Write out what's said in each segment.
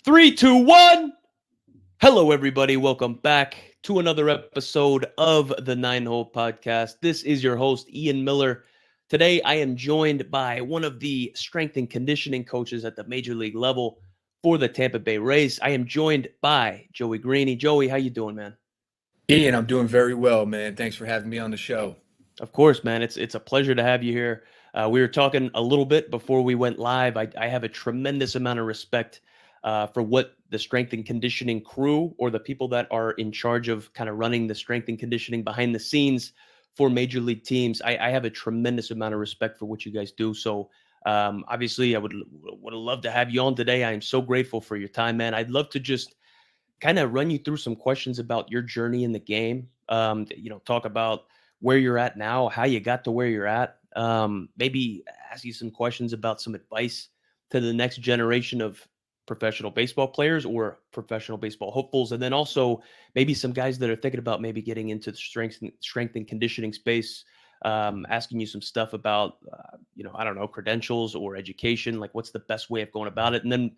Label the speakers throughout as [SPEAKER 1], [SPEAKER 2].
[SPEAKER 1] Three, two, one. Hello, everybody. Welcome back to another episode of the Nine Hole Podcast. This is your host, Ian Miller. Today, I am joined by one of the strength and conditioning coaches at the major league level for the Tampa Bay Rays. I am joined by Joey Greany. Joey, how you doing, man?
[SPEAKER 2] Ian, I'm doing very well, man. Thanks for having me on the show.
[SPEAKER 1] Of course, man. It's a pleasure to have you here. We were talking a little bit before we went live. I have a tremendous amount of respect for what the strength and conditioning crew or the people that are in charge of kind of running the strength and conditioning behind the scenes for major league teams. I have a tremendous amount of respect for what you guys do. So obviously, I would love to have you on today. I am so grateful for your time, man. I'd love to just kind of run you through some questions about your journey in the game. Talk about where you're at now, how you got to where you're at. Maybe ask you some questions about some advice to the next generation of professional baseball players or professional baseball hopefuls, and then also maybe some guys that are thinking about maybe getting into the strength and conditioning space. Asking you some stuff about, I don't know, credentials or education, like what's the best way of going about it, and then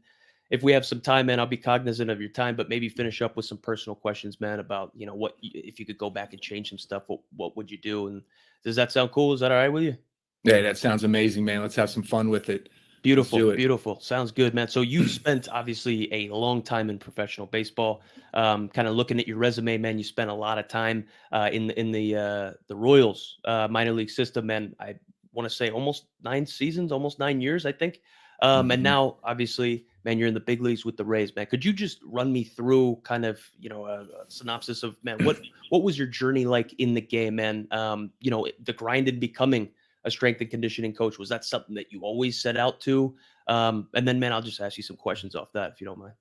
[SPEAKER 1] if we have some time, man, I'll be cognizant of your time, but maybe finish up with some personal questions, man, about, what if you could go back and change some stuff, what would you do? And does that sound cool? Is that all right with you?
[SPEAKER 2] Yeah, that sounds amazing, man. Let's have some fun with it. Let's
[SPEAKER 1] Beautiful,
[SPEAKER 2] do it.
[SPEAKER 1] beautiful. Sounds good, man. So you've spent obviously a long time in professional baseball. Kind of looking at your resume, man, you spent a lot of time in the Royals minor league system, man. I want to say almost 9 seasons, almost 9 years, I think. And
[SPEAKER 2] hmm
[SPEAKER 1] now, obviously, man, you're in the big leagues with the Rays, man. Could you just run me through kind of a synopsis of, man, what was your journey like in the game, man? The grind in becoming a strength and conditioning coach? Was that something that you always set out to? And then, man, I'll just ask you some questions off that if you don't mind.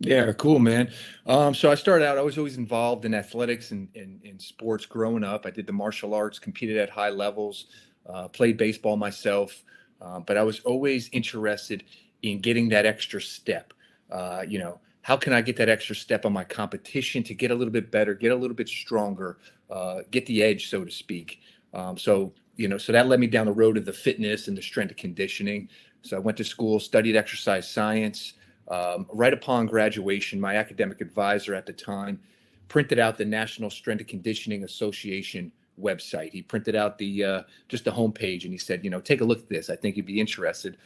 [SPEAKER 2] Yeah, cool, man. So I started out, I was always involved in athletics and in sports growing up. I did the martial arts, competed at high levels, played baseball myself, but I was always interested in getting that extra step. How can I get that extra step on my competition to get a little bit better, get a little bit stronger, get the edge, so to speak. So that led me down the road of the fitness and the strength and conditioning. So I went to school, studied exercise science. Right upon graduation, my academic advisor at the time printed out the National Strength and Conditioning Association website. He printed out the just the homepage, and he said, take a look at this. I think you'd be interested.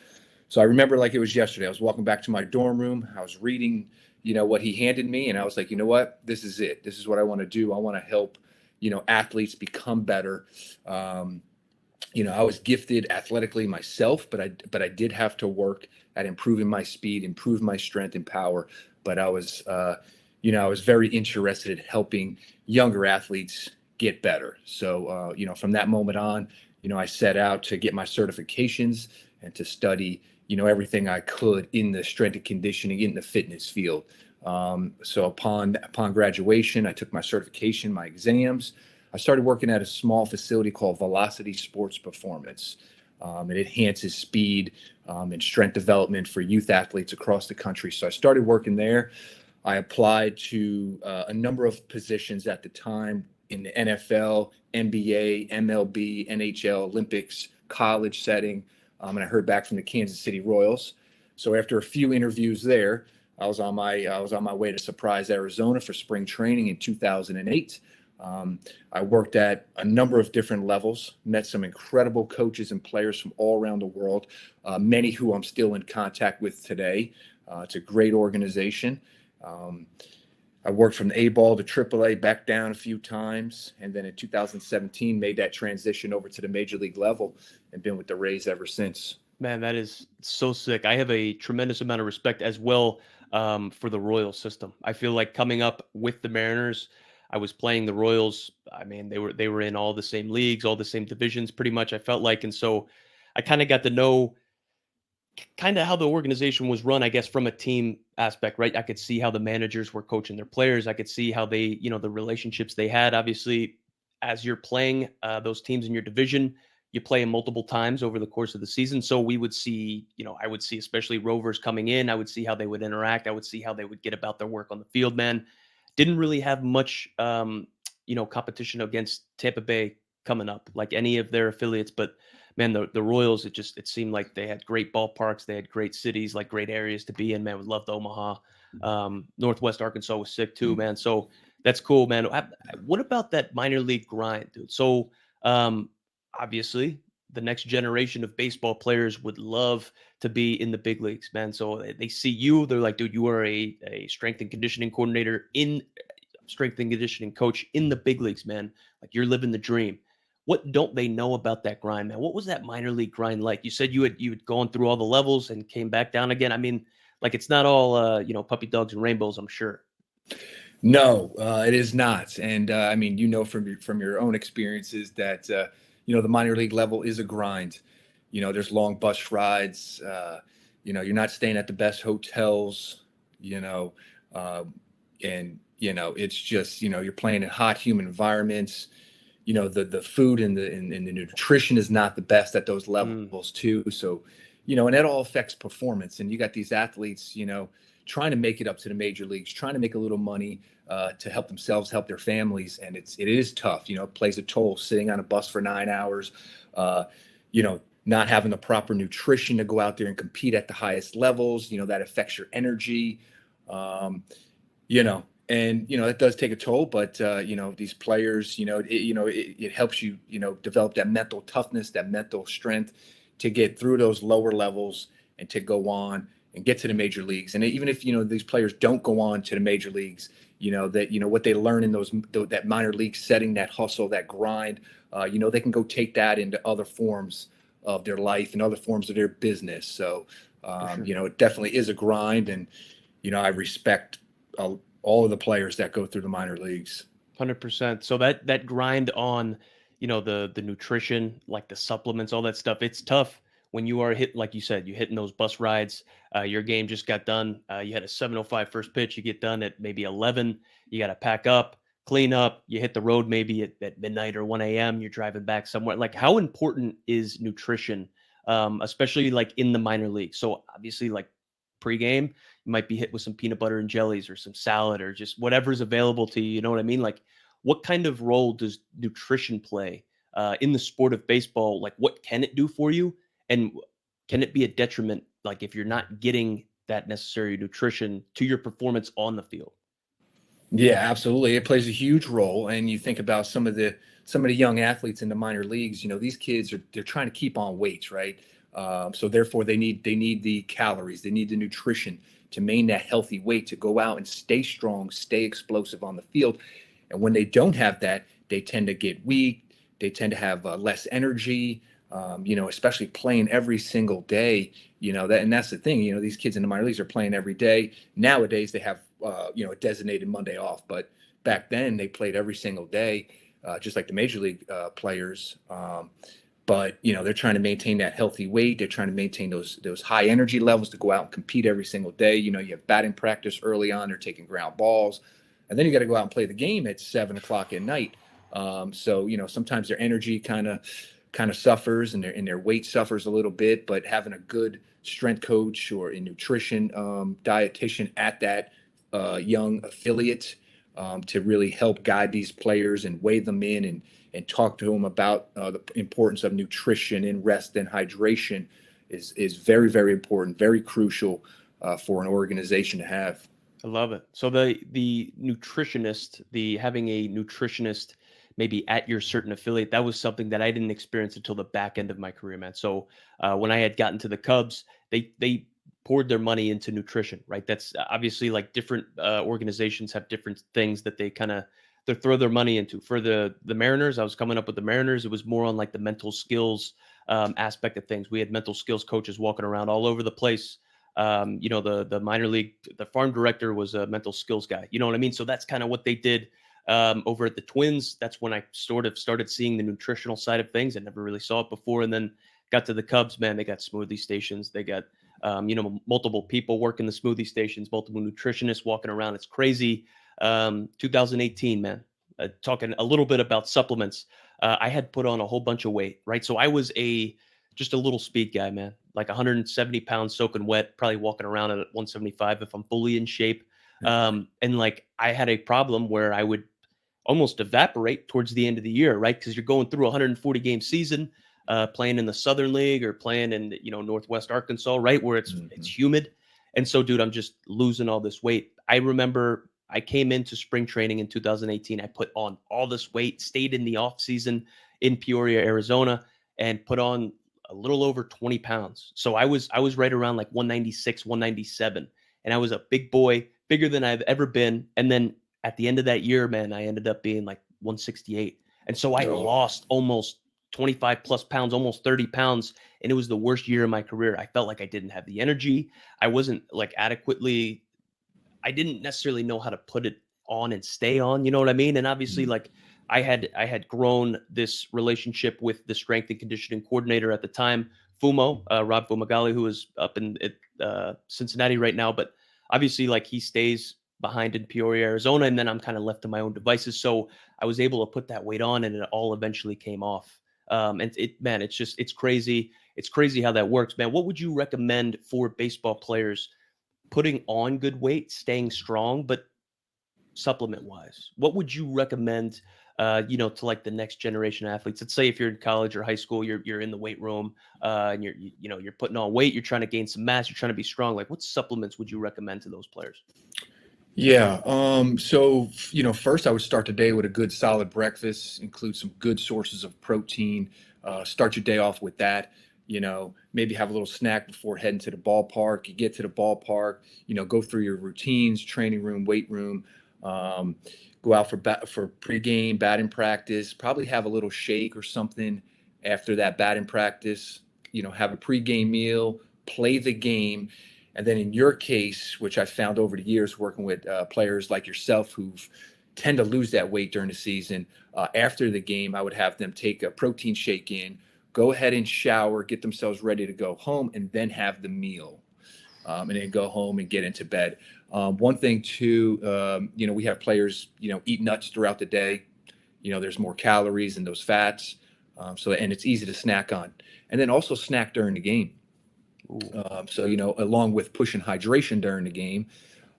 [SPEAKER 2] So I remember like it was yesterday. I was walking back to my dorm room. I was reading, what he handed me, and I was like, you know what? This is it. This is what I want to do. I want to help, athletes become better. I was gifted athletically myself, but I did have to work at improving my speed, improve my strength and power. But I was very interested in helping younger athletes get better. So, from that moment on, I set out to get my certifications and to study, everything I could in the strength and conditioning, in the fitness field. So upon graduation, I took my certification, my exams. I started working at a small facility called Velocity Sports Performance. It enhances speed and strength development for youth athletes across the country. So I started working there. I applied to a number of positions at the time in the NFL, NBA, MLB, NHL, Olympics, college setting, and I heard back from the Kansas City Royals. So after a few interviews there, I was on my way to Surprise, Arizona for spring training in 2008. I worked at a number of different levels, met some incredible coaches and players from all around the world, many who I'm still in contact with today. It's a great organization. Um, I worked from the A ball to AAA, back down a few times, and then in 2017 made that transition over to the major league level and been with the Rays ever since.
[SPEAKER 1] Man, that is so sick. I have a tremendous amount of respect as well for the Royal system. I feel like coming up with the Mariners, I was playing the Royals. I mean, they were in all the same leagues, all the same divisions, pretty much. I felt like, and so I kind of got to know kind of how the organization was run, I guess, from a team aspect, right? I could see how the managers were coaching their players. I could see how they, the relationships they had. Obviously, as you're playing those teams in your division, you play them multiple times over the course of the season. So we would see, I would see especially Rovers coming in. I would see how they would interact. I would see how they would get about their work on the field, man. Didn't really have much, competition against Tampa Bay coming up, like any of their affiliates, but man, the Royals, it seemed like they had great ballparks, they had great cities, like great areas to be in. Man, we loved Omaha. Northwest Arkansas was sick too,
[SPEAKER 2] Mm.
[SPEAKER 1] man. So that's cool, man. What about that minor league grind, dude? So um, obviously, the next generation of baseball players would love to be in the big leagues, man. So they see you, they're like, dude, you are a strength and conditioning coordinator in strength and conditioning coach in the big leagues, man. Like you're living the dream. What don't they know about that grind, man? What was that minor league grind like? You said you had gone through all the levels and came back down again. I mean, like it's not all puppy dogs and rainbows, I'm sure.
[SPEAKER 2] No, it is not. And I mean, from your own experiences that the minor league level is a grind. There's long bus rides. You're not staying at the best hotels. You know, uh, and it's just you're playing in hot, humid environments. The food and the nutrition is not the best at those
[SPEAKER 1] Mm,
[SPEAKER 2] levels too. So, and that all affects performance. And you got these athletes, trying to make it up to the major leagues, trying to make a little money to help themselves, help their families, and it is tough. It plays a toll sitting on a bus for 9 hours. Not having the proper nutrition to go out there and compete at the highest levels. That affects your energy. And it does take a toll, but these players, it helps you, develop that mental toughness, that mental strength to get through those lower levels and to go on and get to the major leagues. And even if these players don't go on to the major leagues, that what they learn in that minor league setting, that hustle, that grind, they can go take that into other forms of their life and other forms of their business. So
[SPEAKER 1] for sure.
[SPEAKER 2] it definitely is a grind, and I respect all of the players that go through the minor leagues.
[SPEAKER 1] 100%. So that grind on, the nutrition, like the supplements, all that stuff, it's tough when you are hit, like you said, you hitting those bus rides. Your game just got done. You had a 7:05 first pitch. You get done at maybe 11. You got to pack up, clean up. You hit the road maybe at midnight or 1 a.m. You're driving back somewhere. Like, how important is nutrition, especially like in the minor league? So obviously, like pregame, you might be hit with some peanut butter and jellies or some salad or just whatever's available to you. You know what I mean? Like, what kind of role does nutrition play in the sport of baseball? Like, what can it do for you? And can it be a detriment, like, if you're not getting that necessary nutrition to your performance on the field?
[SPEAKER 2] Yeah, absolutely. It plays a huge role. And you think about some of the young athletes in the minor leagues. These kids they're trying to keep on weight, right? So therefore, they need the calories, they need the nutrition to maintain that healthy weight to go out and stay strong, stay explosive on the field. And when they don't have that, they tend to get weak. They tend to have less energy. Especially playing every single day. And that's the thing. These kids in the minor leagues are playing every day. Nowadays, they have a designated Monday off, but back then they played every single day, just like the major league players. But they're trying to maintain that healthy weight. They're trying to maintain those high energy levels to go out and compete every single day. You have batting practice early on. They're taking ground balls, and then you got to go out and play the game at 7 o'clock at night. So sometimes their energy kind of suffers, and their weight suffers a little bit. But having a good strength coach or a nutrition dietitian at that young affiliate to really help guide these players and weigh them in and talk to them about the importance of nutrition and rest and hydration is very, very important, very crucial for an organization to have.
[SPEAKER 1] I love it. So the nutritionist, the having a nutritionist maybe at your certain affiliate, that was something that I didn't experience until the back end of my career, man. So when I had gotten to the Cubs, they poured their money into nutrition, right? That's obviously like different organizations have different things that they throw their money into. For the Mariners, I was coming up with the Mariners. It was more on like the mental skills aspect of things. We had mental skills coaches walking around all over the place. The minor league, the farm director was a mental skills guy. You know what I mean? So that's kind of what they did over at the Twins. That's when I sort of started seeing the nutritional side of things. I never really saw it before. And then got to the Cubs, man, they got smoothie stations. They got, multiple people working the smoothie stations, multiple nutritionists walking around. It's crazy. 2018, man, talking a little bit about supplements. I had put on a whole bunch of weight, right? So I was just a little speed guy, man, like 170 pounds soaking wet, probably walking around at 175 if I'm fully in shape. And like I had a problem where I would almost evaporate towards the end of the year, right? Because you're going through a 140 game season, playing in the Southern League or playing in Northwest Arkansas, right, where it's
[SPEAKER 2] Mhm.
[SPEAKER 1] humid. And so, dude, I'm just losing all this weight. I remember I came into spring training in 2018. I put on all this weight, stayed in the off season in Peoria, Arizona, and put on a little over 20 pounds. So I was right around like 196, 197, and I was a big boy, bigger than I've ever been. And then at the end of that year, man, I ended up being like 168, and so I
[SPEAKER 2] Oh,
[SPEAKER 1] lost almost 25 plus pounds, almost 30 pounds, and it was the worst year of my career. I felt like I didn't have the energy. I wasn't like adequately, I didn't necessarily know how to put it on and stay on, you know what I mean? And obviously,
[SPEAKER 2] mm,
[SPEAKER 1] like I had grown this relationship with the strength and conditioning coordinator at the time, Fumo, Rob Fumagalli, who is up in Cincinnati right now. But obviously, like he stays behind in Peoria, Arizona, and then I'm kind of left to my own devices. So I was able to put that weight on, and it all eventually came off. And man, it's crazy. It's crazy how that works, man. What would you recommend for baseball players putting on good weight, staying strong, but supplement wise, what would you recommend, to like the next generation of athletes? Let's say if you're in college or high school, you're in the weight room, and you're putting on weight, you're trying to gain some mass, you're trying to be strong. Like, what supplements would you recommend to those players?
[SPEAKER 2] yeah. So, first I would start the day with a good solid breakfast, include some good sources of protein. Start your day off with that. Maybe have a little snack before heading to the ballpark. You get to the ballpark, go through your routines, training room, weight room, um, go out for pregame batting practice. Probably have a little shake or something after that batting practice. Have a pregame meal, play the game. And then in your case, which I found over the years working with players like yourself who tend to lose that weight during the season, after the game, I would have them take a protein shake in, go ahead and shower, get themselves ready to go home, and then have the meal. And then go home and get into bed. One thing too, we have players, eat nuts throughout the day. There's more calories in those fats. And it's easy to snack on. And then also snack during the game.
[SPEAKER 1] Ooh,
[SPEAKER 2] Along with pushing hydration during the game,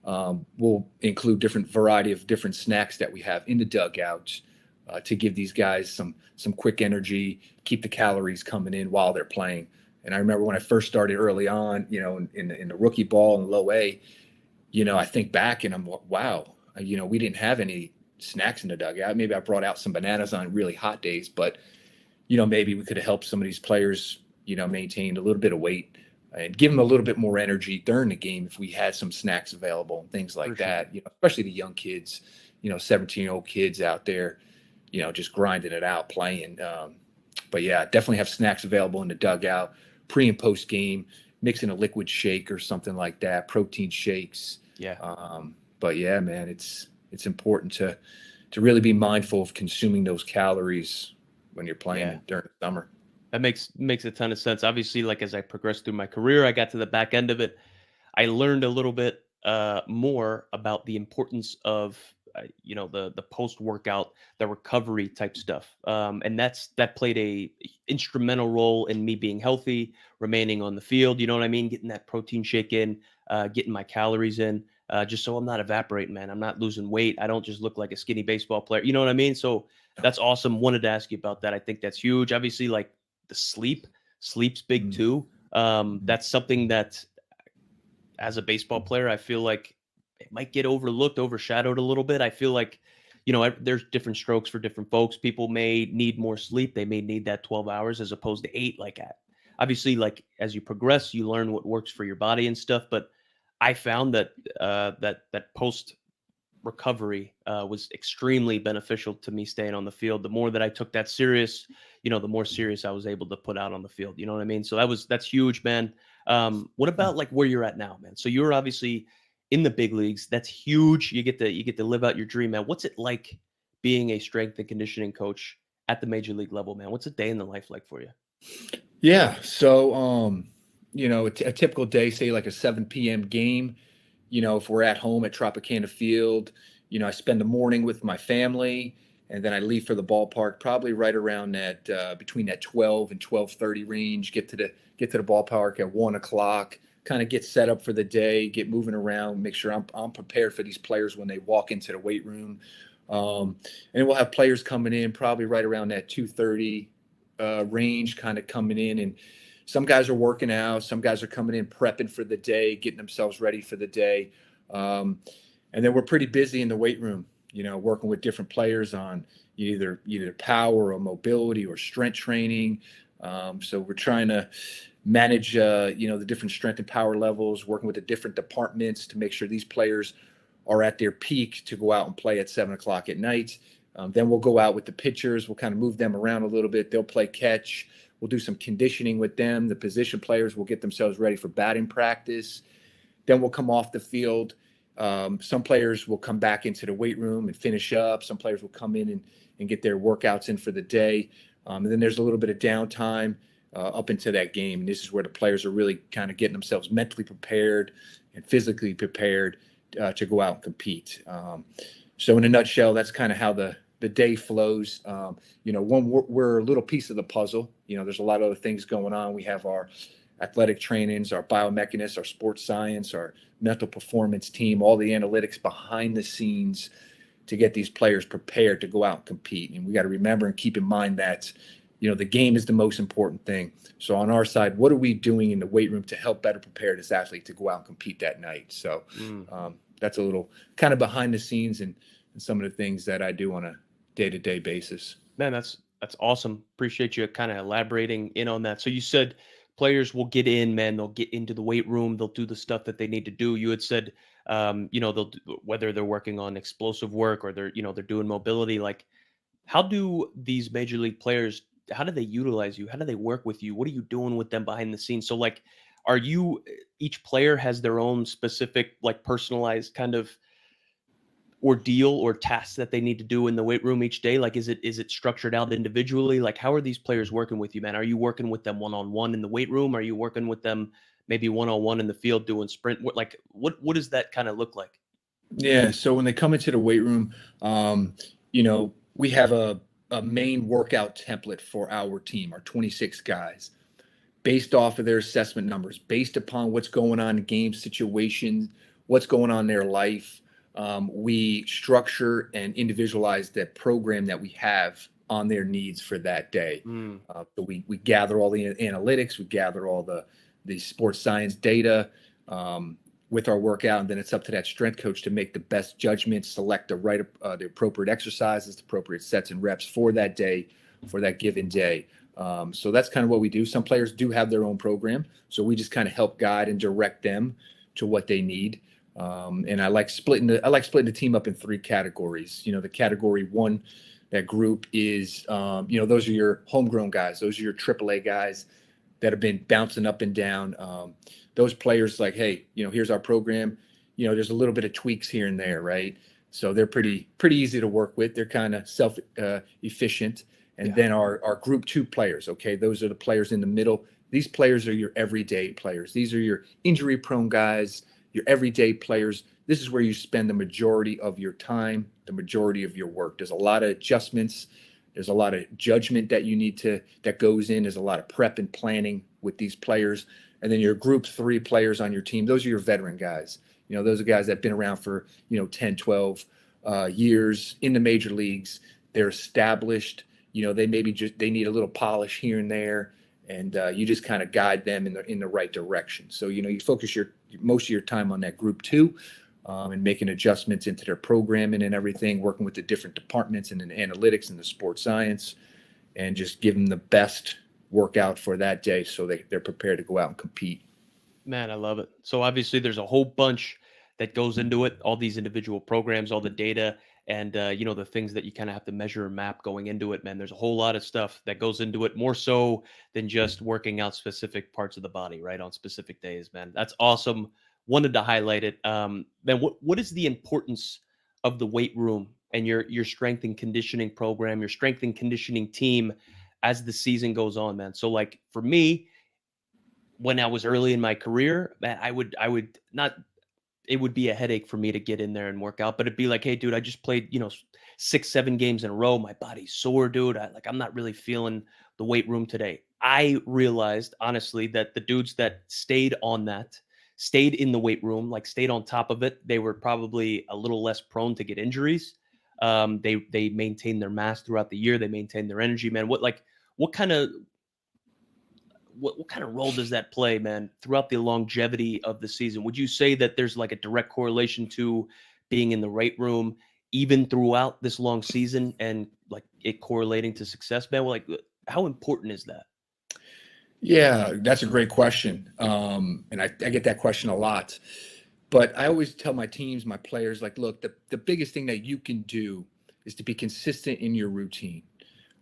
[SPEAKER 2] we'll include different variety of different snacks that we have in the dugouts to give these guys some quick energy, keep the calories coming in while they're playing. And I remember when I first started early on, in the rookie ball and low A, I think back and I'm like, wow, we didn't have any snacks in the dugout. Maybe I brought out some bananas on really hot days, but maybe we could have helped some of these players, maintain a little bit of weight and give them a little bit more energy during the game if we had some snacks available and things
[SPEAKER 1] for
[SPEAKER 2] like
[SPEAKER 1] sure.
[SPEAKER 2] that, especially the young kids, 17-year-old kids out there, just grinding it out, playing. But yeah, definitely have snacks available in the dugout, pre and post game, mixing a liquid shake or something like that, protein shakes.
[SPEAKER 1] Yeah.
[SPEAKER 2] But yeah, man, it's important to really be mindful of consuming those calories when you're
[SPEAKER 1] Yeah.
[SPEAKER 2] playing during the summer.
[SPEAKER 1] That makes a ton of sense. Obviously, like as I progressed through my career, I got to the back end of it. I learned a little bit more about the importance of the post workout, the recovery type stuff, and that played a instrumental role in me being healthy, remaining on the field. You know what I mean? Getting that protein shake in, getting my calories in, just so I'm not evaporating, man. I'm not losing weight. I don't just look like a skinny baseball player. You know what I mean? So that's awesome. Wanted to ask you about that. I think that's huge. Obviously, like the sleep's big
[SPEAKER 2] Mm,
[SPEAKER 1] too.
[SPEAKER 2] mm,
[SPEAKER 1] That's something that as a baseball player, I feel like it might get overlooked, overshadowed a little bit. I feel like, there's different strokes for different folks. People may need more sleep. They may need that 12 hours as opposed to 8. Like, obviously, like as you progress, you learn what works for your body and stuff. But I found that that post recovery was extremely beneficial to me staying on the field. The more that I took that serious, the more serious I was able to put out on the field. You know what I mean? So that's huge, man. What
[SPEAKER 2] mm.
[SPEAKER 1] about like where you're at now, man? So you're obviously in the big leagues. That's huge. You get to live out your dream, man. What's it like being a strength and conditioning coach at the major league level, man? What's a day in the life like for you?
[SPEAKER 2] Yeah. So, a typical day, say like a 7 p.m. game, if we're at home at Tropicana Field, I spend the morning with my family and then I leave for the ballpark probably right around that between that 12 and 12:30 range, get to the ballpark at 1 o'clock, kind of get set up for the day, get moving around, make sure I'm prepared for these players when they walk into the weight room. Um, and we'll have players coming in probably right around that 2:30 range, kind of coming in. And some guys are working out, some guys are coming in prepping for the day, getting themselves ready for the day. Um, And then we're pretty busy in the weight room, working with different players on either power or mobility or strength training. So we're trying to manage, the different strength and power levels, working with the different departments to make sure these players are at their peak to go out and play at 7 o'clock at night. Then we'll go out with the pitchers. We'll kind of move them around a little bit. They'll play catch. We'll do some conditioning with them. The position players will get themselves ready for batting practice. Then we'll come off the field. Some players will come back into the weight room and finish up. Some players will come in and get their workouts in for the day. And then there's a little bit of downtime up into that game. And this is where the players are really kind of getting themselves mentally prepared and physically prepared to go out and compete. So in a nutshell, that's kind of how the day flows. We're a little piece of the puzzle. There's a lot of other things going on. We have our athletic trainings, our biomechanists, our sports science, our mental performance team, all the analytics behind the scenes to get these players prepared to go out and compete. And we got to remember and keep in mind that, the game is the most important thing. So on our side, what are we doing in the weight room to help better prepare this athlete to go out and compete that night? So that's a little kind of behind the scenes and some of the things that I do on a day-to-day basis.
[SPEAKER 1] Man, that's awesome. Appreciate you kind of elaborating in on that. So you said players will get in, man. They'll get into the weight room. They'll do the stuff that they need to do. You had said, whether they're working on explosive work or they're doing mobility. Like, how do these major league players? How do they utilize you? How do they work with you? What are you doing with them behind the scenes? So, like, are you? Each player has their own specific, like, personalized kind of ordeal or tasks that they need to do in the weight room each day? Like, is it structured out individually? Like, how are these players working with you, man? Are you working with them one-on-one in the weight room? Are you working with them maybe one-on-one in the field doing sprint? What does that kind of look like?
[SPEAKER 2] Yeah. So when they come into the weight room, we have a main workout template for our team, our 26 guys, based off of their assessment numbers, based upon what's going on in game situations, what's going on in their life. We structure and individualize the program that we have on their needs for that day.
[SPEAKER 1] Mm,
[SPEAKER 2] So we gather all the analytics, we gather all the sports science data with our workout, and then it's up to that strength coach to make the best judgment, select the appropriate exercises, the appropriate sets and reps for that day, for that given day. So that's kind of what we do. Some players do have their own program, so we just kind of help guide and direct them to what they need. And I like splitting the team up in three categories. The category one, that group is, those are your homegrown guys. Those are your AAA guys that have been bouncing up and down. Those players, like, hey, here's our program. There's a little bit of tweaks here and there, right? So they're pretty easy to work with. They're kind of self efficient. And
[SPEAKER 1] yeah.
[SPEAKER 2] then our group two players, okay, those are the players in the middle. These players are your everyday players. These are your injury prone guys, your everyday players. This is where you spend the majority of your time, the majority of your work. There's a lot of adjustments. There's a lot of judgment that goes in. There's a lot of prep and planning with these players. And then your group three players on your team, those are your veteran guys. Those are guys that have been around for, 10, 12 years in the major leagues. They're established. They they need a little polish here and there, and you just kind of guide them in the right direction. So you focus most of your time on that group two, and making adjustments into their programming and everything, working with the different departments and the analytics and the sports science, and just give them the best workout for that day so they're prepared to go out and compete.
[SPEAKER 1] Man, I love it. So obviously there's a whole bunch that goes into it, all these individual programs, all the data, and the things that you kind of have to measure and map going into it, man. There's a whole lot of stuff that goes into it, more so than just working out specific parts of the body, right, on specific days, man. That's awesome. Wanted to highlight it. Man, what is the importance of the weight room and your strength and conditioning program, your strength and conditioning team as the season goes on, man? So, like, for me, when I was early in my career, man, I would not, it would be a headache for me to get in there and work out, but it'd be like, "Hey, dude, I just played, 6, 7 games in a row. My body's sore, dude. I'm not really feeling the weight room today." I realized, honestly, that the dudes that stayed in the weight room, like, stayed on top of it, they were probably a little less prone to get injuries. They maintained their mass throughout the year. They maintained their energy, man. What kind of what kind of role does that play, man, throughout the longevity of the season? Would you say that there's like a direct correlation to being in the right room, even throughout this long season, and like it correlating to success, man? Well, like, how important is that?
[SPEAKER 2] Yeah, that's a great question. And I get that question a lot. But I always tell my teams, my players, like, look, the biggest thing that you can do is to be consistent in your routine.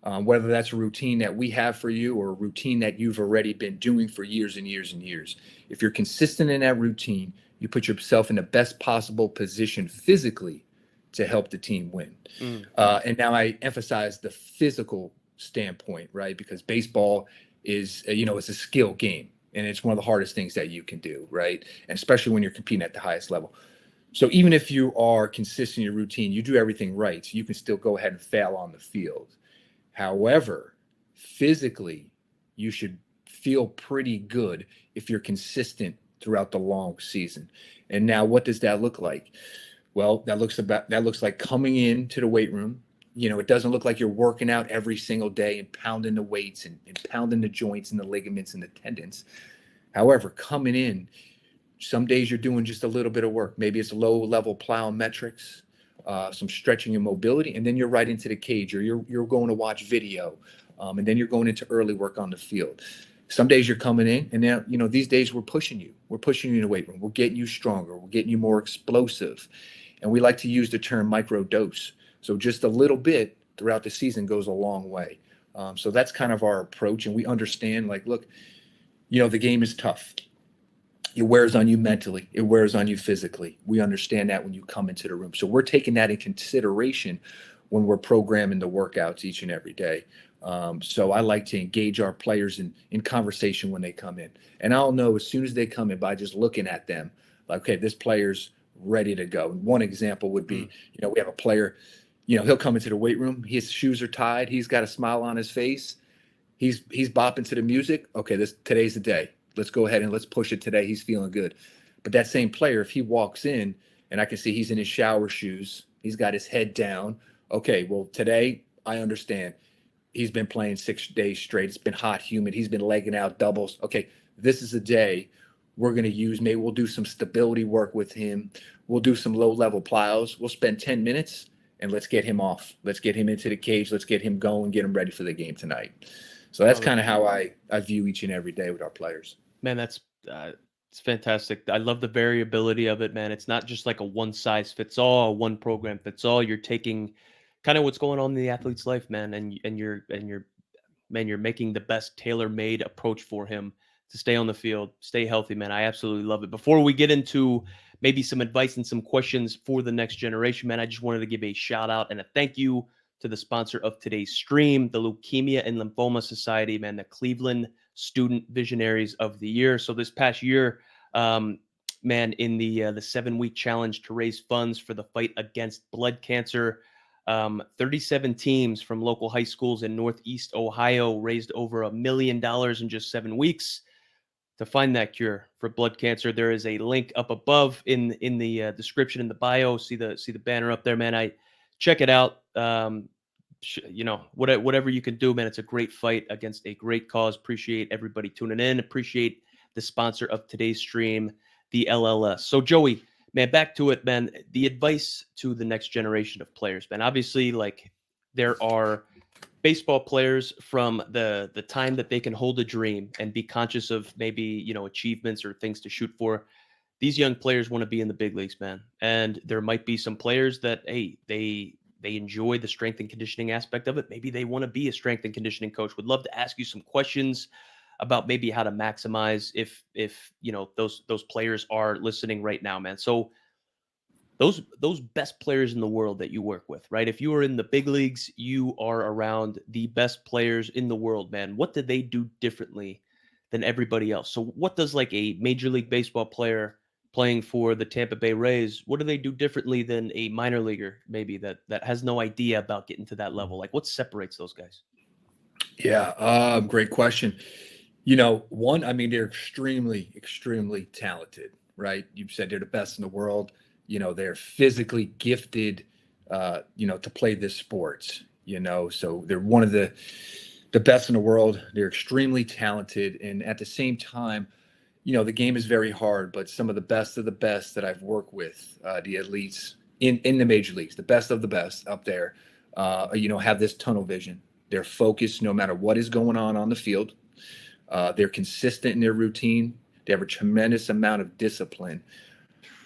[SPEAKER 2] Whether that's a routine that we have for you or a routine that you've already been doing for years and years and years. If you're consistent in that routine, you put yourself in the best possible position physically to help the team win.
[SPEAKER 1] Mm,
[SPEAKER 2] And now I emphasize the physical standpoint, right? Because baseball is, it's a skill game and it's one of the hardest things that you can do, right? And especially when you're competing at the highest level. So even if you are consistent in your routine, you do everything right, so you can still go ahead and fail on the field. However, physically, you should feel pretty good if you're consistent throughout the long season. And now what does that look like? Well, that looks like coming into the weight room. It doesn't look like you're working out every single day and pounding the weights and pounding the joints and the ligaments and the tendons. However, coming in, some days you're doing just a little bit of work. Maybe it's low level plyometrics, some stretching and mobility, and then you're right into the cage, or you're going to watch video, and then you're going into early work on the field. Some days you're coming in, and now these days we're pushing you. We're pushing you in the weight room. We're getting you stronger. We're getting you more explosive, and we like to use the term micro dose. So just a little bit throughout the season goes a long way. So that's kind of our approach, and we understand. Like, look, the game is tough. It wears on you mentally. It wears on you physically. We understand that when you come into the room. So we're taking that in consideration when we're programming the workouts each and every day. So I like to engage our players in conversation when they come in. And I'll know as soon as they come in by just looking at them, like, okay, this player's ready to go. One example would be,
[SPEAKER 1] mm.
[SPEAKER 2] we have a player, he'll come into the weight room. His shoes are tied. He's got a smile on his face. He's bopping to the music. Okay, today's the day. Let's go ahead and let's push it today. He's feeling good. But that same player, if he walks in and I can see he's in his shower shoes, he's got his head down. Okay, well, today I understand. He's been playing 6 days straight. It's been hot, humid. He's been legging out doubles. Okay, this is a day we're going to use. Maybe we'll do some stability work with him. We'll do some low level plyos. We'll spend 10 minutes and let's get him off. Let's get him into the cage. Let's get him going, get him ready for the game tonight. So that's
[SPEAKER 1] Love it.
[SPEAKER 2] kind of how I view each and every day with our players.
[SPEAKER 1] Man, that's it's fantastic. I love the variability of it, man. It's not just like a one size fits all, one program fits all. You're taking kind of what's going on in the athlete's life, man, and you're man, you're making the best tailor-made approach for him to stay on the field, stay healthy, man. I absolutely love it. Before we get into maybe some advice and some questions for the next generation, man, I just wanted to give a shout out and a thank you to the sponsor of today's stream, the Leukemia and Lymphoma Society, man, the Cleveland Student Visionaries of the Year. So this past year, man, in the 7-week challenge to raise funds for the fight against blood cancer, 37 teams from local high schools in Northeast Ohio raised over $1 million in just 7 weeks to find that cure for blood cancer. There is a link up above in the description in the bio. See the banner up there, man. I check it out. Whatever you can do, man. It's a great fight against a great cause. Appreciate everybody tuning in. Appreciate the sponsor of today's stream, the LLS. So Joey, man, back to it, man. The advice to the next generation of players, man. Obviously, like there are baseball players from the time that they can hold a dream and be conscious of maybe achievements or things to shoot for. These young players want to be in the big leagues, man. And there might be some players that they enjoy the strength and conditioning aspect of it. Maybe they want to be a strength and conditioning coach. Would love to ask you some questions about maybe how to maximize if those players are listening right now, man. So those best players in the world that you work with, right? If you are in the big leagues, you are around the best players in the world, man. What did they do differently than everybody else? So what does like a Major League Baseball player playing for the Tampa Bay Rays, what do they do differently than a minor leaguer maybe that has no idea about getting to that level? Like what separates those guys?
[SPEAKER 2] Yeah, great question. One, I mean, they're extremely, extremely talented, right? You said they're the best in the world. They're physically gifted, to play this sport, so they're one of the best in the world. They're extremely talented. And at the same time, the game is very hard, but some of the best that I've worked with, the elites, in the major leagues, the best of the best up there, have this tunnel vision. They're focused no matter what is going on the field. They're consistent in their routine. They have a tremendous amount of discipline,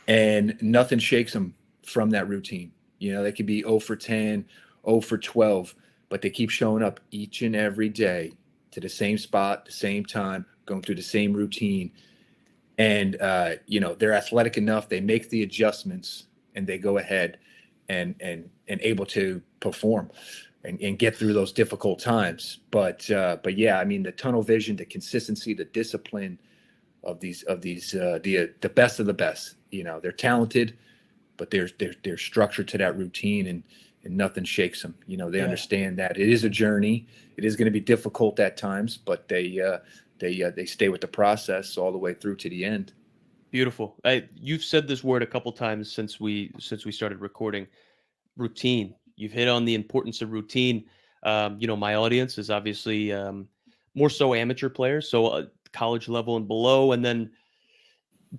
[SPEAKER 2] and nothing shakes them from that routine. They could be 0 for 10, 0 for 12, but they keep showing up each and every day to the same spot, the same time, going through the same routine. And, they're athletic enough. They make the adjustments and they go ahead and able to perform and get through those difficult times. But yeah, I mean, the tunnel vision, the consistency, the discipline of the best of the best. They're talented, but they're structured to that routine, and nothing shakes them. They
[SPEAKER 1] Yeah.
[SPEAKER 2] understand that it is a journey. It is going to be difficult at times, but they stay with the process all the way through to the end.
[SPEAKER 1] Beautiful. You've said this word a couple times since we started recording. Routine. You've hit on the importance of routine. My audience is obviously more so amateur players, so college level and below, and then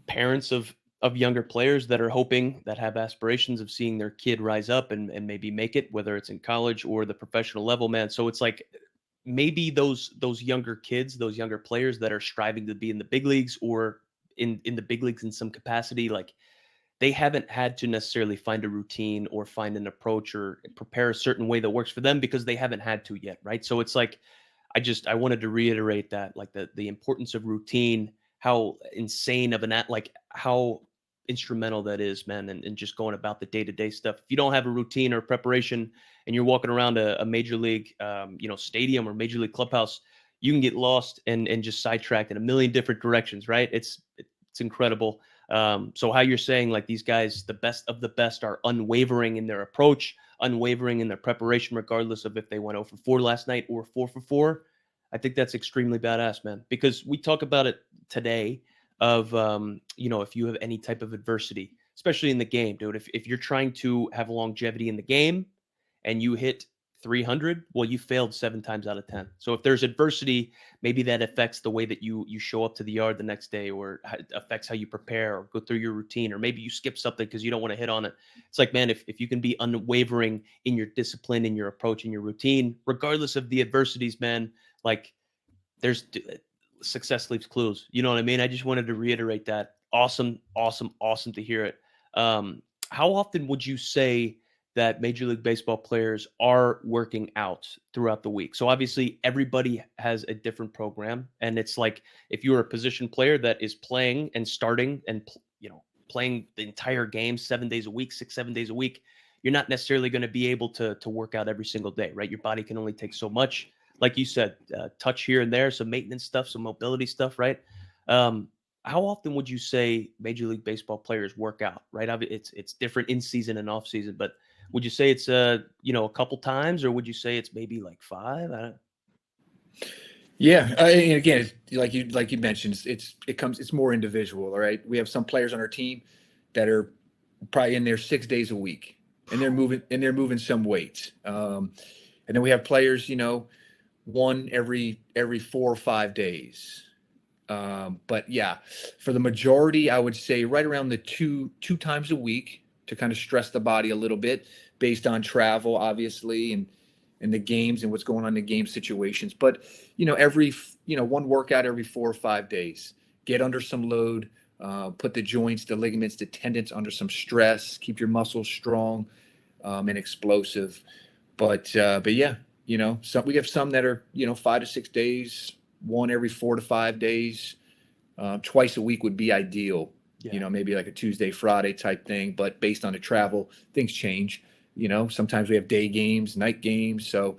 [SPEAKER 1] parents of younger players that are hoping, that have aspirations of seeing their kid rise up and maybe make it, whether it's in college or the professional level, man. So it's like maybe those younger kids, those younger players that are striving to be in the big leagues or in the big leagues in some capacity, like they haven't had to necessarily find a routine or find an approach or prepare a certain way that works for them because they haven't had to yet, right? So it's like I wanted to reiterate that, like the importance of routine, how insane of like how instrumental that is, man, and just going about the day-to-day stuff. If you don't have a routine or preparation and you're walking around a major league stadium or major league clubhouse, you can get lost and just sidetracked in a million different directions, right? It's incredible. So how you're saying, like, these guys, the best of the best, are unwavering in their approach, unwavering in their preparation, regardless of if they went 0 for 4 last night or 4 for 4. I think that's extremely badass, man, because we talk about it today of, if you have any type of adversity, especially in the game, dude, if you're trying to have longevity in the game and you hit 300, well, you failed 7 times out of 10. So if there's adversity, maybe that affects the way that you show up to the yard the next day, or affects how you prepare or go through your routine, or maybe you skip something because you don't want to hit on it. It's like, man, if you can be unwavering in your discipline, in your approach, in your routine, regardless of the adversities, man, like there's success leaves clues. You know what I mean? I just wanted to reiterate that. Awesome, awesome, awesome to hear it. How often would you say that Major League Baseball players are working out throughout the week? So obviously everybody has a different program, and it's like if you're a position player that is playing and starting and playing the entire game 7 days a week, 6, 7 days a week, you're not necessarily going to be able to work out every single day, right? Your body can only take so much. Like you said, touch here and there, some maintenance stuff, some mobility stuff, right? Um, how often would you say Major League Baseball players work out, right? It's different in season and off season, but would you say it's a couple times, or would you say it's maybe like five? I don't.
[SPEAKER 2] Yeah, and again, like you mentioned, it's more individual. All right, we have some players on our team that are probably in there 6 days a week, and they're moving some weight. And then we have players, one every 4 or 5 days. But yeah, for the majority, I would say right around the two times a week to kind of stress the body a little bit based on travel, obviously, and the games and what's going on in the game situations. But every one workout every 4 or 5 days, get under some load, put the joints, the ligaments, the tendons under some stress, keep your muscles strong and explosive. But yeah, we have some that are 5 to 6 days, one every 4 to 5 days. Twice a week would be ideal.
[SPEAKER 1] Yeah.
[SPEAKER 2] Maybe like a Tuesday, Friday type thing. But based on the travel, things change. Sometimes we have day games, night games. So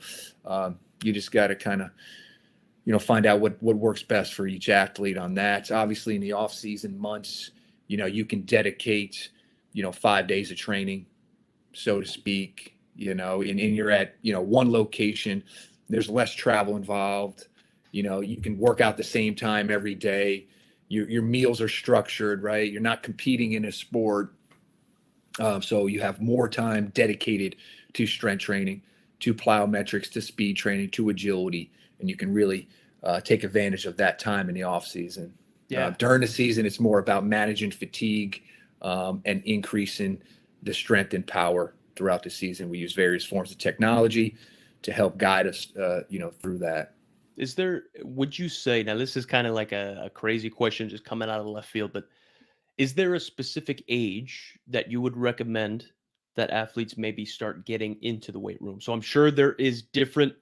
[SPEAKER 2] you just got to kind of find out what works best for each athlete on that. Obviously, in the off season months, you can dedicate 5 days of training, so to speak. And you're at one location. There's less travel involved. You can work out the same time every day. Your meals are structured, right? You're not competing in a sport, so you have more time dedicated to strength training, to plyometrics, to speed training, to agility, and you can really take advantage of that time in the off season.
[SPEAKER 1] Yeah.
[SPEAKER 2] During the season, it's more about managing fatigue and increasing the strength and power throughout the season. We use various forms of technology to help guide us, through that.
[SPEAKER 1] Would you say, now this is kind of like a crazy question just coming out of the left field, but is there a specific age that you would recommend that athletes maybe start getting into the weight room? So I'm sure there is different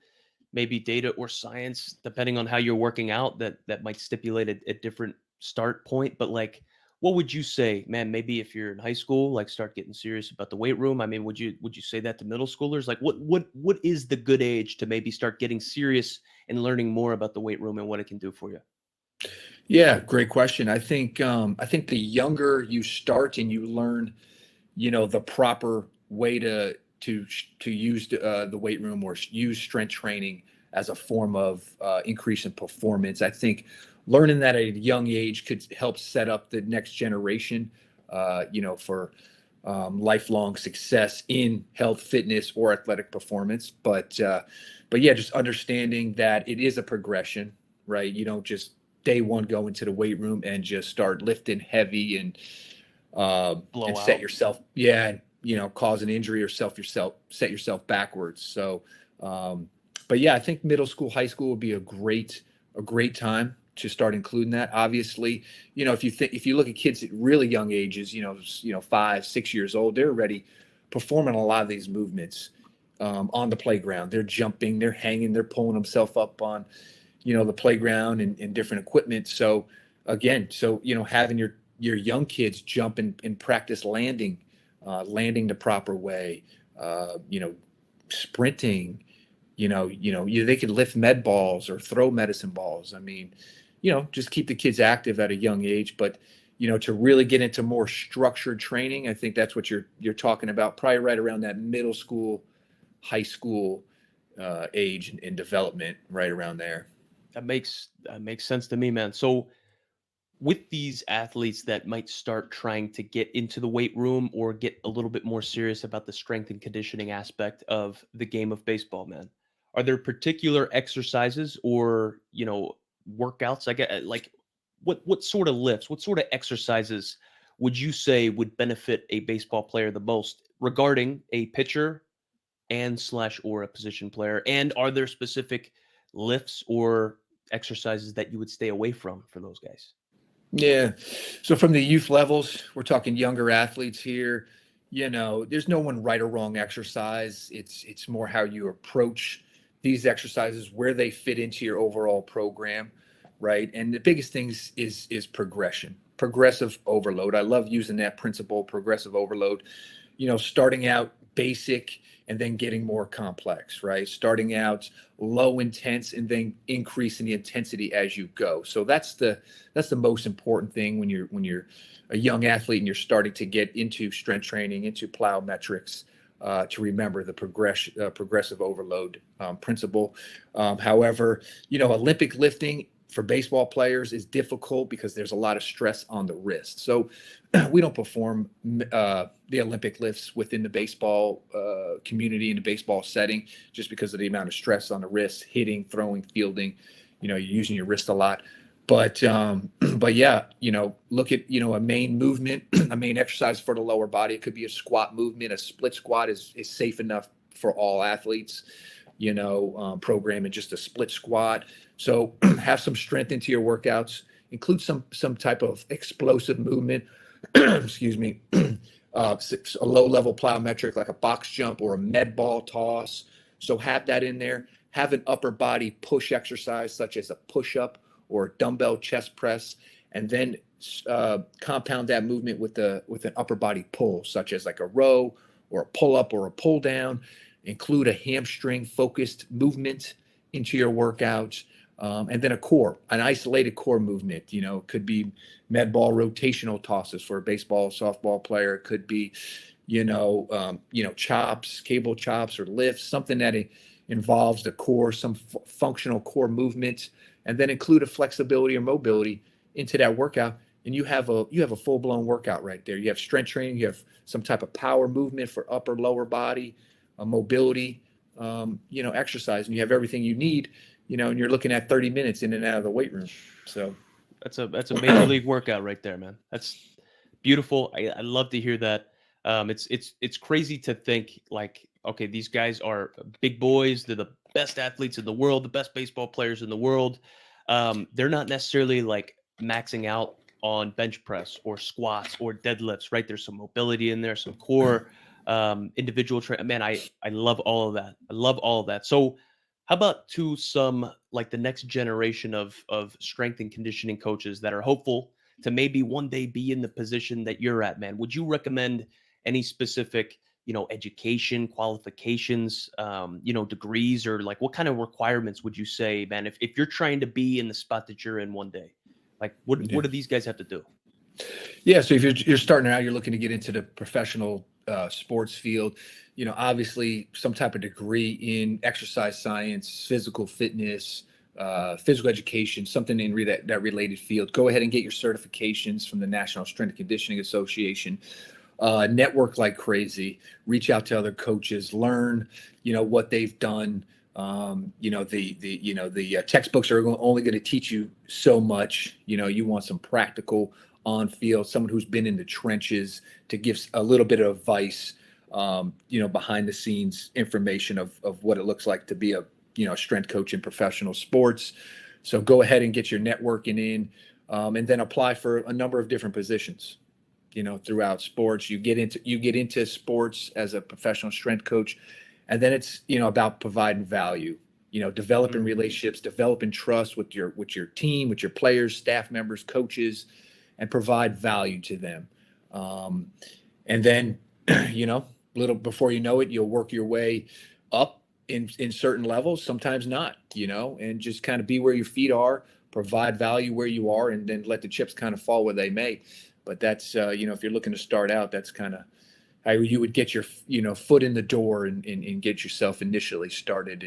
[SPEAKER 1] maybe data or science depending on how you're working out that might stipulate a different start point, but like what would you say, man, maybe if you're in high school, like start getting serious about the weight room? I mean, would you say that to middle schoolers? Like what is the good age to maybe start getting serious and learning more about the weight room and what it can do for you?
[SPEAKER 2] Yeah, great question. I think the younger you start and you learn, the proper way to use the weight room or use strength training as a form of increase in performance. I think learning that at a young age could help set up the next generation, for lifelong success in health, fitness, or athletic performance. But yeah, just understanding that it is a progression, right? You don't just day one go into the weight room and just start lifting heavy and set
[SPEAKER 1] Blowout.
[SPEAKER 2] yourself, yeah, and cause an injury or set yourself backwards. So, but yeah, I think middle school, high school would be a great time to start including that. Obviously, if you look at kids at really young ages, 5, 6 years old, they're already performing a lot of these movements on the playground. They're jumping, they're hanging, they're pulling themselves up on the playground and different equipment. So again, having your young kids jump and practice landing the proper way, sprinting, they could lift med balls or throw medicine balls. I mean, just keep the kids active at a young age. But to really get into more structured training, I think that's what you're talking about, probably right around that middle school, high school age and development, right around there.
[SPEAKER 1] That makes sense to me, man. So with these athletes that might start trying to get into the weight room or get a little bit more serious about the strength and conditioning aspect of the game of baseball, man, are there particular exercises or, workouts? I get like what sort of lifts, what sort of exercises would you say would benefit a baseball player the most regarding a pitcher and slash or a position player? And are there specific lifts or exercises that you would stay away from for those guys?
[SPEAKER 2] Yeah. So from the youth levels, we're talking younger athletes here. There's no one right or wrong exercise. It's more how you approach these exercises, where they fit into your overall program, right? And the biggest things is progression, progressive overload. I love using that principle, progressive overload. Starting out basic and then getting more complex, right? Starting out low intense and then increasing the intensity as you go. So that's the most important thing when you're a young athlete and you're starting to get into strength training, into plyometrics. To remember the progressive overload principle. However, Olympic lifting for baseball players is difficult because there's a lot of stress on the wrist. So we don't perform the Olympic lifts within the baseball community in the baseball setting just because of the amount of stress on the wrist, hitting, throwing, fielding. You're using your wrist a lot. But yeah, look at a main movement, a main exercise for the lower body. It could be a squat movement. A split squat is safe enough for all athletes. Programming just a split squat. So have some strength into your workouts. Include some type of explosive movement. Excuse me. A low level plyometric like a box jump or a med ball toss. So have that in there. Have an upper body push exercise such as a push up or a dumbbell chest press, and then compound that movement with an upper body pull such as like a row or a pull up or a pull down. Include a hamstring focused movement into your workouts. And then an isolated core movement. Could be med ball rotational tosses for a baseball, softball player. It could be, chops, cable chops, or lifts. Something that involves the core, some functional core movement, and then include a flexibility or mobility into that workout. And you have a full blown workout right there. You have strength training. You have some type of power movement for upper lower body, mobility, exercise, and you have everything you need, and you're looking at 30 minutes in and out of the weight room. So,
[SPEAKER 1] That's a major league workout right there, man. That's beautiful. I love to hear that. It's crazy to think like, okay, these guys are big boys. They're the best athletes in the world, the best baseball players in the world. They're not necessarily like maxing out on bench press or squats or deadlifts, right? There's some mobility in there, some core, individual man, I love all of that. I love all of that. So how about to some like the next generation of strength and conditioning coaches that are hopeful to maybe one day be in the position that you're at, man? Would you recommend any specific, education, qualifications, degrees, or like what kind of requirements would you say, man, if you're trying to be in the spot that you're in one day? Like what
[SPEAKER 2] Yeah.
[SPEAKER 1] do these guys have to do?
[SPEAKER 2] Yeah, so if you're starting out, you're looking to get into the professional sports field, obviously some type of degree in exercise science, physical fitness, physical education, something in that related field. Go ahead and get your certifications from the National Strength and Conditioning Association. Network like crazy. Reach out to other coaches. Learn, what they've done. The textbooks are only going to teach you so much. You want some practical on field, someone who's been in the trenches to give a little bit of advice, behind the scenes information of what it looks like to be a, strength coach in professional sports. So go ahead and get your networking in, and then apply for a number of different positions, throughout sports. You get into sports as a professional strength coach, and then it's, about providing value, developing
[SPEAKER 1] Mm,
[SPEAKER 2] relationships, developing trust with your team, with your players, staff members, coaches, and provide value to them. Um, and then, little before you know it, you'll work your way up in certain levels, sometimes not, and just kind of be where your feet are, provide value where you are, and then let the chips kind of fall where they may. But that's, if you're looking to start out, that's kind of how you would get your, foot in the door, and get yourself initially started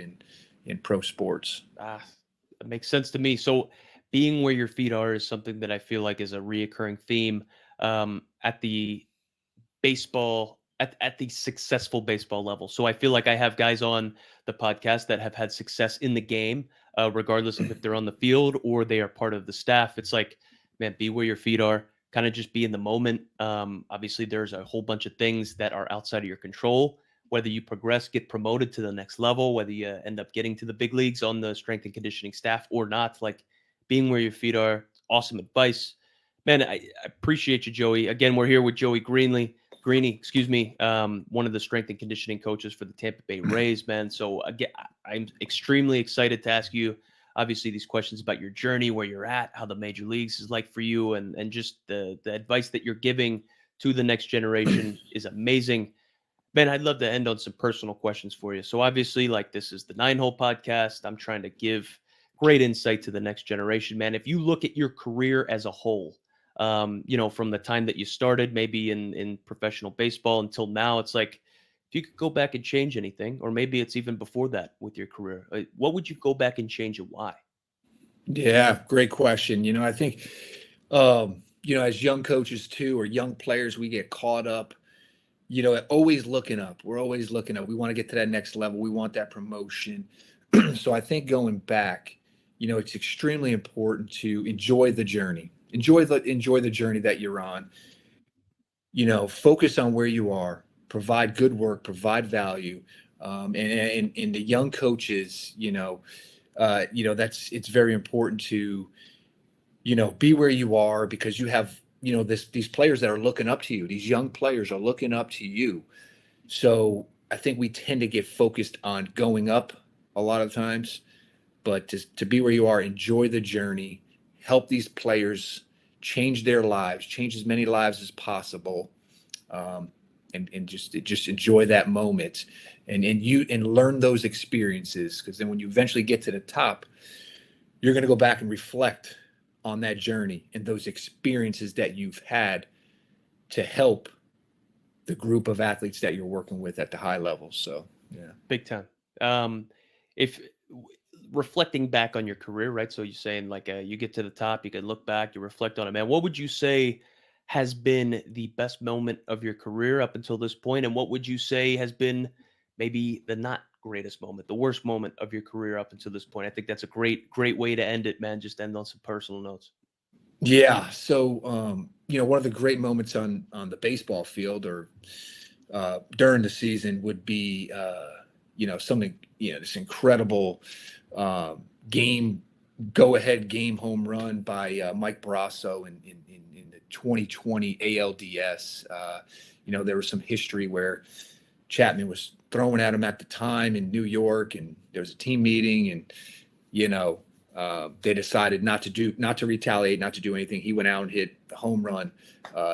[SPEAKER 2] in pro sports.
[SPEAKER 1] ah, that makes sense to me. So being where your feet are is something that I feel like is a reoccurring theme at the at the successful baseball level. So I feel like I have guys on the podcast that have had success in the game, regardless of if they're on the field or they are part of the staff. It's like, man, be where your feet are. Kind of just be in the moment. Obviously, there's a whole bunch of things that are outside of your control. Whether you progress, get promoted to the next level, whether you end up getting to the big leagues on the strength and conditioning staff or not, like being where your feet are. Awesome advice, man. I appreciate you, Joey. Again, we're here with Joey Greany, excuse me, one of the strength and conditioning coaches for the Tampa Bay Rays, man. So again, I'm extremely excited to ask you, obviously, these questions about your journey, where you're at, how the major leagues is like for you, and just the advice that you're giving to the next generation is amazing. Ben, I'd love to end on some personal questions for you. So obviously, like this is the Nine Hole podcast. I'm trying to give great insight to the next generation, man. If you look at your career as a whole, from the time that you started, maybe in professional baseball until now, it's like if you could go back and change anything, or maybe it's even before that with your career, what would you go back and change and why?
[SPEAKER 2] Yeah, great question. I think, as young coaches too, or young players, we get caught up, always looking up. We're always looking up. We want to get to that next level. We want that promotion. So I think going back, it's extremely important to enjoy the journey. Enjoy the journey that you're on. Focus on where you are. Provide good work. Provide value. And the young coaches, that's it's very important to, be where you are, because you have, these players that are looking up to you. These young players are looking up to you. So I think we tend to get focused on going up a lot of times, but to be where you are, enjoy the journey, help these players change their lives, change as many lives as possible, um, and just enjoy that moment, and learn those experiences, because then when you eventually get to the top, you're going to go back and reflect on that journey and those experiences that you've had to help the group of athletes that you're working with at the high level. So, yeah.
[SPEAKER 1] Big time. If reflecting back on your career, right? So you're saying like you get to the top, you can look back, you reflect on it, man. What would you say has been the best moment of your career up until this point, and what would you say has been maybe the not greatest moment, the worst moment of your career up until this point? I think that's a great way to end it, man. Just end on some personal notes.
[SPEAKER 2] Yeah. So, one of the great moments on the baseball field or during the season would be, something, this incredible game, go ahead game home run by Mike Brasso in the 2020 ALDS. There was some history where Chapman was throwing at him at the time in New York, and there was a team meeting, and you know, they decided not to retaliate, not to do anything. He went out and hit the home run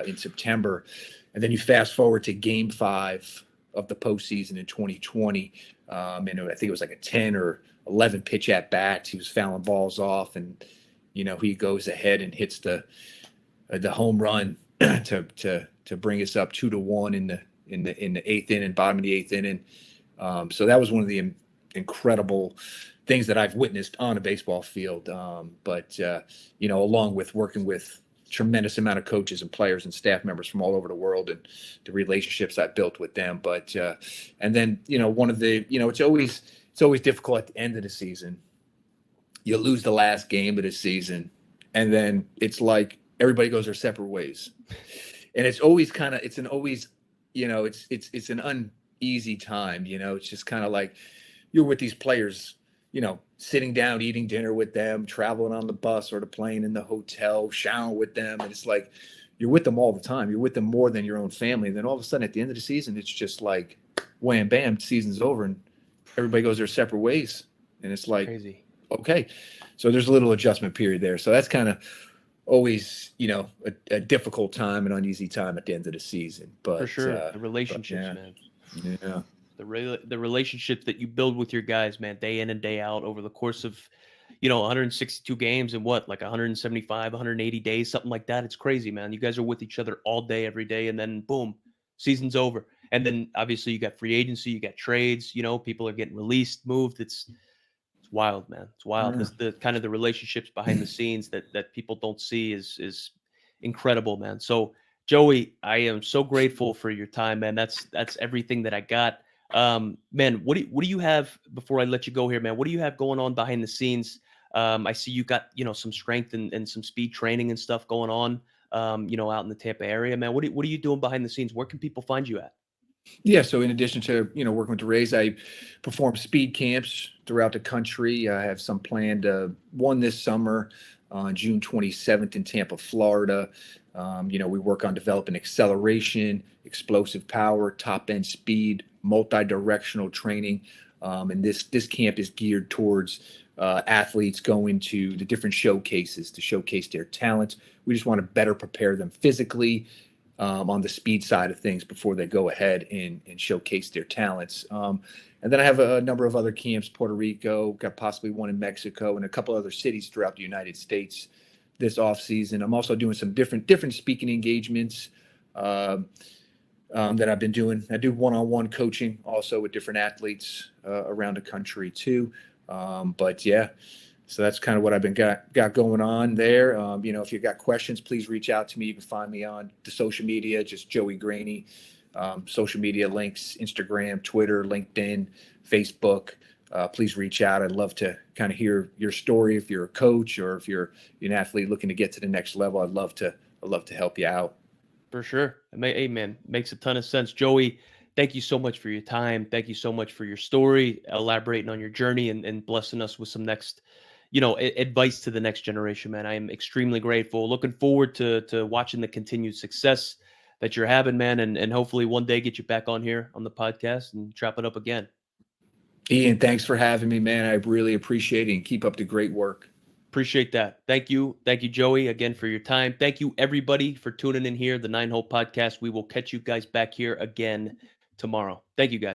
[SPEAKER 2] in September, and then you fast forward to Game 5 of the postseason in 2020, and I think it was like a 10 or 11 pitch at bats. He was fouling balls off, and he goes ahead and hits the home run to bring us up 2-1 in the eighth inning, bottom of the eighth inning. So that was one of the incredible things that I've witnessed on a baseball field. But along with working with tremendous amount of coaches and players and staff members from all over the world and the relationships I built with them. But and then one of the it's always difficult at the end of the season. You lose the last game of the season, and then it's like everybody goes their separate ways, and it's always kind of it's an always it's an uneasy time. It's just kind of like you're with these players, sitting down, eating dinner with them, traveling on the bus or the plane, in the hotel, showering with them. And it's like you're with them all the time. You're with them more than your own family. And then all of a sudden at the end of the season, it's just like wham, bam, season's over and everybody goes their separate ways. And it's like,
[SPEAKER 1] Crazy.
[SPEAKER 2] okay. So there's a little adjustment period there. So that's kind of always, a difficult time, an uneasy time at the end of the season.
[SPEAKER 1] For
[SPEAKER 2] But,
[SPEAKER 1] sure. The relationships,
[SPEAKER 2] yeah,
[SPEAKER 1] man.
[SPEAKER 2] yeah.
[SPEAKER 1] The relationships that you build with your guys, man, day in and day out over the course of 162 games and what, like 175, 180 days, something like that. It's crazy, man. You guys are with each other all day, every day, and then boom, season's over. And then obviously you got free agency, you got trades. People are getting released, moved. It's wild, man. It's wild.
[SPEAKER 2] Yeah.
[SPEAKER 1] This the kind of the relationships behind the scenes that people don't see is incredible, man. So Joey, I am so grateful for your time, man. That's everything that I got. Man, what do you have before I let you go here, man? What do you have going on behind the scenes? I see you got some strength and some speed training and stuff going on. Out in the Tampa area, man. What are you doing behind the scenes? Where can people find you at?
[SPEAKER 2] Yeah, so in addition to working with the Rays, I perform speed camps throughout the country. I have some planned. One this summer on June 27th in Tampa, Florida. We work on developing acceleration, explosive power, top end speed, multi-directional training, and this camp is geared towards athletes going to the different showcases to showcase their talents. We just want to better prepare them physically on the speed side of things before they go ahead and showcase their talents. And then I have a number of other camps, Puerto Rico, got possibly one in Mexico, and a couple other cities throughout the United States this off season. I'm also doing some different speaking engagements that I've been doing. I do one-on-one coaching also with different athletes around the country too. But yeah, so that's kind of what I've been got going on there. If you've got questions, please reach out to me. You can find me on the social media, just Joey Greany. Social media links, Instagram, Twitter, LinkedIn, Facebook. Please reach out. I'd love to kind of hear your story. If you're a coach or if you're an athlete looking to get to the next level, I'd love to help you out.
[SPEAKER 1] For sure. Hey, man, makes a ton of sense. Joey, thank you so much for your time. Thank you so much for your story, elaborating on your journey and blessing us with some next, advice to the next generation, man. I am extremely grateful. Looking forward to watching the continued success that you're having, man, and hopefully one day get you back on here on the podcast and chop it up again.
[SPEAKER 2] Ian, thanks for having me, man. I really appreciate it and keep up the great work.
[SPEAKER 1] Appreciate that. Thank you. Thank you, Joey, again for your time. Thank you, everybody, for tuning in here, the Nine Hole Podcast. We will catch you guys back here again tomorrow. Thank you, guys.